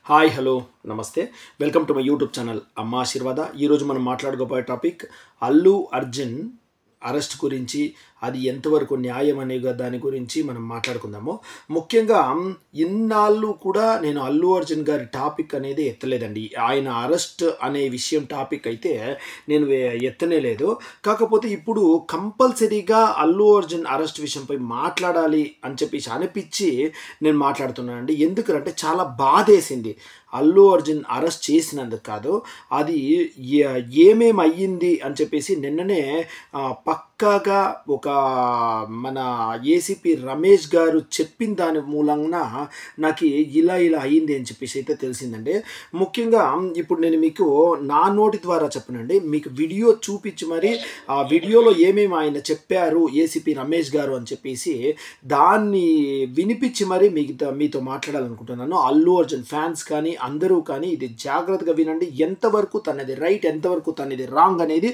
Hi hello నమస్తే welcome to my YouTube channel అమ్మ ఆశీర్వాద. ఈరోజు మనం మాట్లాడుకోబోయే టాపిక్ అల్లు అర్జున్ అరెస్ట్ గురించి, అది ఎంతవరకు న్యాయం అనే దాని గురించి మనం మాట్లాడుకుందాము. ముఖ్యంగా ఇన్నాళ్ళు కూడా నేను అల్లు అర్జున్ గారి టాపిక్ అనేది ఎత్తలేదండి. ఆయన అరెస్ట్ అనే విషయం టాపిక్ అయితే నేను ఎత్తనే లేదు. కాకపోతే ఇప్పుడు కంపల్సరీగా అల్లు అర్జున్ అరెస్ట్ విషయంపై మాట్లాడాలి అని చెప్పేసి అనిపించి నేను మాట్లాడుతున్నానండి. ఎందుకంటే చాలా బాధేసింది. అల్లు అర్జున్ అరెస్ట్ చేసినందుకు కాదు, అది ఏమేమి అయ్యింది అని చెప్పేసి నిన్ననే పక్కాగా ఒక మన ఏసీపీ రమేష్ గారు చెప్పిన దాని మూలంగా నాకు ఇలా అయ్యింది అని చెప్పేసి అయితే తెలిసిందండి. ముఖ్యంగా ఇప్పుడు నేను మీకు నా నోటి ద్వారా చెప్పనండి, మీకు వీడియో చూపించి మరి ఆ వీడియోలో ఏమేమి ఆయన చెప్పారు ఏసీపీ రమేష్ గారు అని చెప్పేసి దాన్ని వినిపించి మరి మీతో మాట్లాడాలనుకుంటున్నాను. అల్లు అర్జున్ ఫ్యాన్స్ కానీ అందరూ కానీ ఇది జాగ్రత్తగా వినండి. ఎంతవరకు తనది రైట్, ఎంతవరకు తనది రాంగ్ అనేది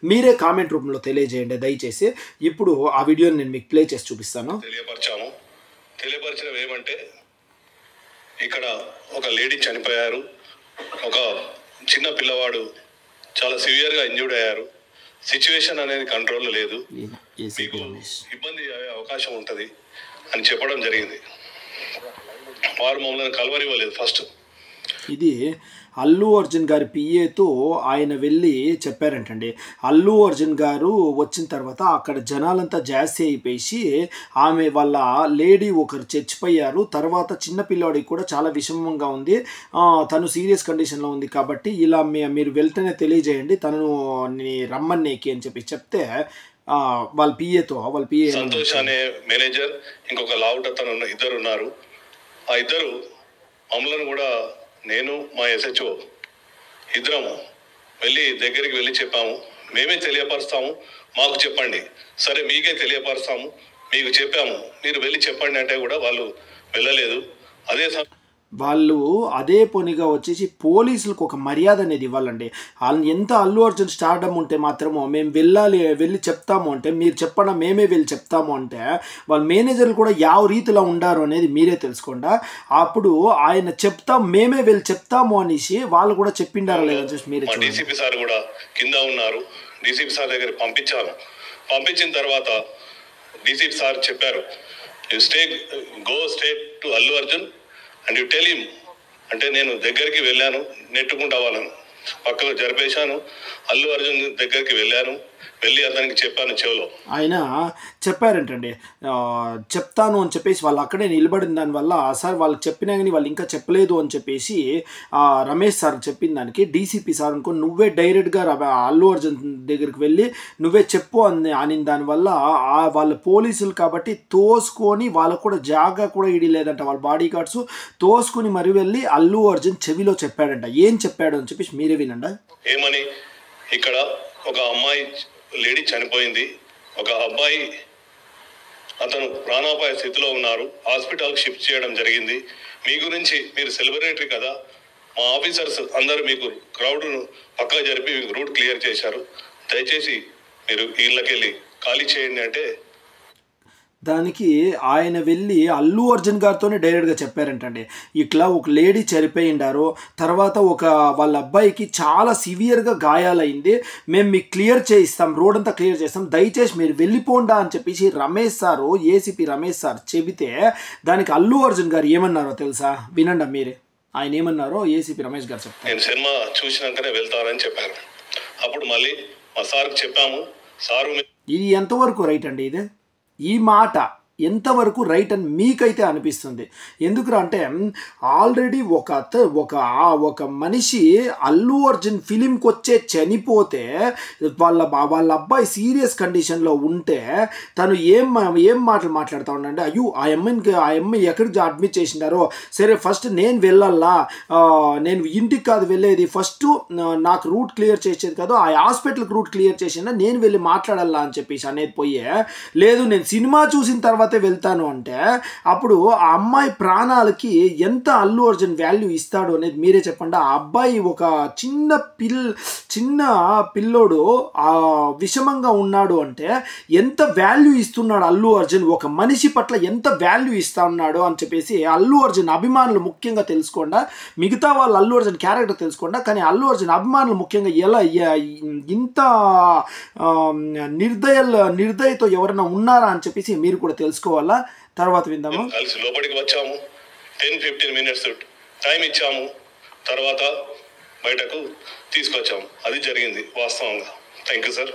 మీరే కామెంట్ రూపంలో తెలియజేయండి దయచేసి. ఇప్పుడు ఆ వీడియోని నేను మీకు ప్లే చేసి చూపిస్తాను. తెలియపరచడం ఏమంటే, ఇక్కడ ఒక లేడీ చనిపోయారు, ఒక చిన్న పిల్లవాడు చాలా సివియర్గా ఇంజూర్డ్ అయ్యారు, సిచ్యువేషన్ అనేది కంట్రోల్లో లేదు, మీకు ఇబ్బంది అయ్యే అవకాశం ఉంటుంది అని చెప్పడం జరిగింది. వారు మమ్మల్ని కలవరివ్వలేదు. ఫస్ట్ ఇది అల్లు అర్జున్ గారి పిఏతో ఆయన వెళ్ళి చెప్పారంటండి. అల్లు అర్జున్ గారు వచ్చిన తర్వాత అక్కడ జనాలంతా జాస్తి అయిపోయి ఆమె వాళ్ళ లేడీ ఒకరు చచ్చిపోయారు. తర్వాత చిన్నపిల్లాడికి కూడా చాలా విషమంగా ఉంది, తను సీరియస్ కండిషన్లో ఉంది, కాబట్టి ఇలా మీరు వెళ్తేనే తెలియజేయండి తనను రమ్మన్నేకి అని చెప్తే వాళ్ళ పిఏ సంతోష్ అనే మేనేజర్, ఇంకొక లావుట్ అతను ఇద్దరు ఉన్నారు. ఆ ఇద్దరు మమ్మల్ని కూడా, నేను మా ఎస్హెచ్ఓ ఇద్దరము దగ్గరికి వెళ్ళి చెప్పాము, మేమే తెలియపరుస్తాము, మాకు చెప్పండి. సరే మీకే తెలియపరుస్తాము, మీకు చెప్పాము, మీరు వెళ్ళి చెప్పండి అంటే కూడా వాళ్ళు వెళ్ళలేదు. వాళ్ళు అదే పనిగా వచ్చేసి పోలీసులకు ఒక మర్యాద అనేది ఇవ్వాలండి. ఎంత అల్లు అర్జున్ స్టార్డమ్ ఉంటే మాత్రమో మేము వెళ్ళి చెప్తాము అంటే, మీరు చెప్పడం మేమే వెళ్ళి చెప్తాము అంటే వాళ్ళ మేనేజర్లు కూడా ಯಾವ రీతిలో ఉండారు అనేది మీరే తెలుసుకోండి. అప్పుడు ఆయన మేమే వెళ్ళి చెప్తాము అనేసి వాళ్ళు కూడా చెప్పిండారా లేదని చూసి మీరే చూడండి. డీసీపీ సార్ కూడా కింద ఉన్నారు. డీసీపీ సార్ దగ్గర పంపించిన తర్వాత డీసీపీ సార్ చెప్పారు, go straight to Allu Arjun and you tell him అంటే, నేను దగ్గరికి వెళ్ళాను, నెట్టుకుంటా వాళ్ళను పక్కకు జరిపేశాను, అల్లు అర్జున్ దగ్గరికి వెళ్ళి అతనికి చెప్పాను చెవులో. ఆయన చెప్పారంటండి, చెప్తాను అని చెప్పేసి వాళ్ళు అక్కడే నిలబడిన దానివల్ల సార్ వాళ్ళకి చెప్పినా కానీ వాళ్ళు ఇంకా చెప్పలేదు అని చెప్పేసి రమేష్ సార్ చెప్పిన దానికి డీసీపీ సార్ అనుకో నువ్వే డైరెక్ట్గా అల్లు అర్జున్ దగ్గరికి వెళ్ళి నువ్వే చెప్పు అని దానివల్ల వాళ్ళ పోలీసులు కాబట్టి తోసుకొని వాళ్ళకు కూడా జాగా కూడా ఇడిలేదంట, వాళ్ళ బాడీ గార్డ్స్ తోసుకొని మరి వెళ్ళి అల్లు అర్జున్ చెవిలో చెప్పాడంట. ఏం చెప్పాడు అని చెప్పేసి మీరే వినండి. ఏమని, ఇక్కడ ఒక అమ్మాయి లేడీ చనిపోయింది, ఒక అబ్బాయి అతను ప్రాణాపాయ స్థితిలో ఉన్నారు, హాస్పిటల్కి షిఫ్ట్ చేయడం జరిగింది. మీ గురించి, మీరు సెలబ్రిటీ కదా, మా ఆఫీసర్స్ అందరూ మీకు క్రౌడ్ను పక్కా జరిపి మీకు రూట్ క్లియర్ చేశారు, దయచేసి మీరు ఇళ్ళకెళ్ళి ఖాళీ చేయండి అంటే దానికి ఆయన వెళ్ళి అల్లు అర్జున్ గారితోనే డైరెక్ట్గా చెప్పారంటండి, ఇట్లా ఒక లేడీ చనిపోయిండారు, తర్వాత వాళ్ళ అబ్బాయికి చాలా సివియర్గా గాయాలైంది, మేము మీకు క్లియర్ చేయిస్తాం, రోడ్ అంతా క్లియర్ చేస్తాం, దయచేసి మీరు వెళ్ళిపోండా అని చెప్పేసి Ramesh sir, ACP Ramesh sir చెబితే దానికి అల్లు అర్జున్ గారు ఏమన్నారో తెలుసా? వినండి మీరే. ఆయన ఏమన్నారో ఏసీపీ రమేష్ గారు చెప్తారు. నేను సినిమా చూసినాకనే వెళ్తారని చెప్పారు. అప్పుడు మళ్ళీ మా సార్కి చెప్పాము, సారు ఇది ఎంతవరకు రైట్ అండి? ఈ మాట ఎంతవరకు రైట్ అని మీకైతే అనిపిస్తుంది? ఎందుకంటే ఆల్రెడీ ఒక మనిషి అల్లు అర్జున్ ఫిలింకి వచ్చే చనిపోతే వాళ్ళ అబ్బాయి సీరియస్ కండిషన్లో ఉంటే తను ఏం మాటలు మాట్లాడుతూ ఉన్నాడంటే, అయ్యో ఆ అమ్మాయి ఎక్కడికి అడ్మిట్ చేసినారో, సరే ఫస్ట్ నేను వెళ్ళాలా, నేను ఇంటికి కాదు వెళ్ళేది, ఫస్ట్ నాకు రూట్ క్లియర్ చేసేది కాదు, ఆ హాస్పిటల్కి రూట్ క్లియర్ చేసినా నేను వెళ్ళి మాట్లాడాలా అని చెప్పేసి అనేది పోయే, లేదు నేను సినిమా చూసిన తర్వాత తర్వాతే వెళ్తాను అంటే అప్పుడు ఆ అమ్మాయి ప్రాణాలకి ఎంత అల్లు అర్జున్ వాల్యూ ఇస్తాడు అనేది మీరే చెప్పండి. ఆ అబ్బాయి ఒక చిన్న పిల్లోడు ఆ విషమంగా ఉన్నాడు అంటే ఎంత వాల్యూ ఇస్తున్నాడు అల్లు అర్జున్, ఒక మనిషి పట్ల ఎంత వాల్యూ ఇస్తా ఉన్నాడు అని చెప్పేసి అల్లు అర్జున్ అభిమానులు ముఖ్యంగా తెలుసుకోండా. మిగతా వాళ్ళు అల్లు అర్జున్ క్యారెక్టర్ తెలుసుకోండా, కానీ అల్లు అర్జున్ అభిమానులు ముఖ్యంగా ఎలా ఇంత నిర్దయతో ఎవరైనా ఉన్నారా అని చెప్పేసి మీరు కూడా తెలుసుకోవాలా. తర్వాత విందాము. కలిసి లోపలికి వచ్చాము, 10-15 minutes టైం ఇచ్చాము, తర్వాత బయటకు తీసుకొచ్చాము. అది జరిగింది వాస్తవంగా. Thank you sir.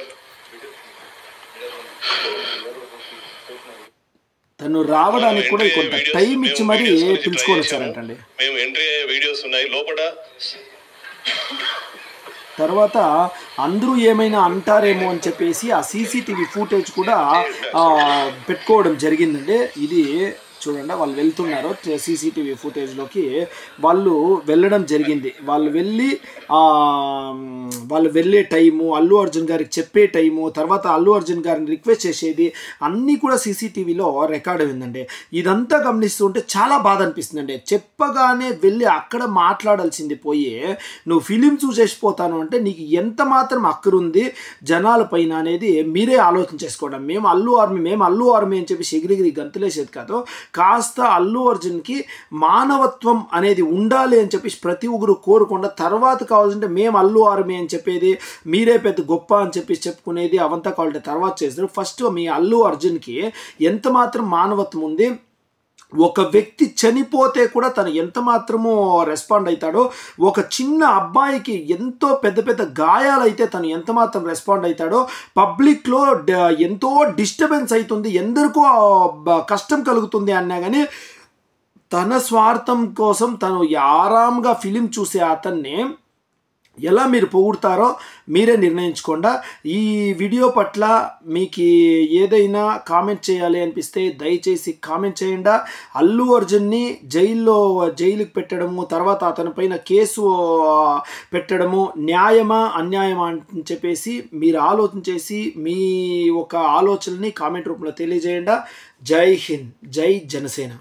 తను రావడానికి కూడా కొంత టైం ఇచ్చి మరీ పిలుచుకొని వచ్చారంటండి. మేము ఎంట్రీ అయ్యే వీడియోస్ ఉన్నాయి లోపల. తర్వాత అందరూ ఏమైనా అంటారేమో అని చెప్పేసి ఆ సీసీటీవీ ఫుటేజ్ కూడా పెట్టుకోవడం జరిగిందండి. ఇది చూడండి, వాళ్ళు వెళ్తున్నారు సీసీటీవీ ఫుటేజ్లోకి వాళ్ళు వెళ్ళడం జరిగింది. వాళ్ళు వెళ్ళే టైము, అల్లు అర్జున్ గారికి చెప్పే టైము, తర్వాత అల్లు అర్జున్ గారిని రిక్వెస్ట్ చేసేది అన్నీ కూడా సీసీటీవీలో రికార్డ్ అయిందండి. ఇదంతా గమనిస్తుంటే చాలా బాధ అనిపిస్తుందండి. చెప్పగానే వెళ్ళి అక్కడ మాట్లాడాల్సింది పోయి నువ్వు ఫిలిం చూసేసిపోతాను అంటే నీకు ఎంత మాత్రం అక్కరుంది జనాల పైన అనేది మీరే ఆలోచన చేసుకోవడం. మేము అల్లు ఆర్మీ అని చెప్పి ఎగిరిగిరి గంతులేసేది కాదు. కాస్త అల్లు అర్జున్కి మానవత్వం అనేది ఉండాలి అని చెప్పి ప్రతి ఒక్కరు కోరుకుండా తర్వాత కావాల్సింటే మేము అల్లు ఆర్మీ అని చెప్పేది, మీరే పెద్ద గొప్ప అని చెప్పి చెప్పుకునేది అవంతా కావాలంటే తర్వాత చేస్తారు. ఫస్ట్ మీ అల్లు అర్జున్కి ఎంత మాత్రం మానవత్వం ఉంది, ఒక వ్యక్తి చనిపోతే కూడా తను ఎంత మాత్రమో రెస్పాండ్ అవుతాడో, ఒక చిన్న అబ్బాయికి ఎంతో పెద్ద గాయాలైతే తను ఎంత మాత్రం రెస్పాండ్ అవుతాడో, పబ్లిక్లో ఎంతో డిస్టర్బెన్స్ అవుతుంది, ఎందరికో కష్టం కలుగుతుంది అన్నా కానీ తన స్వార్థం కోసం తను ఆరాంగా ఫిలిం చూసే అతన్ని ఎలా మీరు పొగుడతారో మీరే నిర్ణయించుకోండి. ఈ వీడియో పట్ల మీకు ఏదైనా కామెంట్ చేయాలి అనిపిస్తే దయచేసి కామెంట్ చేయండి. అల్లు అర్జున్ని జైలుకి పెట్టడము, తర్వాత అతనిపైన కేసు పెట్టడము న్యాయమా అన్యాయమా అని చెప్పేసి మీరు ఆలోచన చేసి మీ ఒక ఆలోచనని కామెంట్ రూపంలో తెలియజేయండి. జై హింద్, జై జనసేన.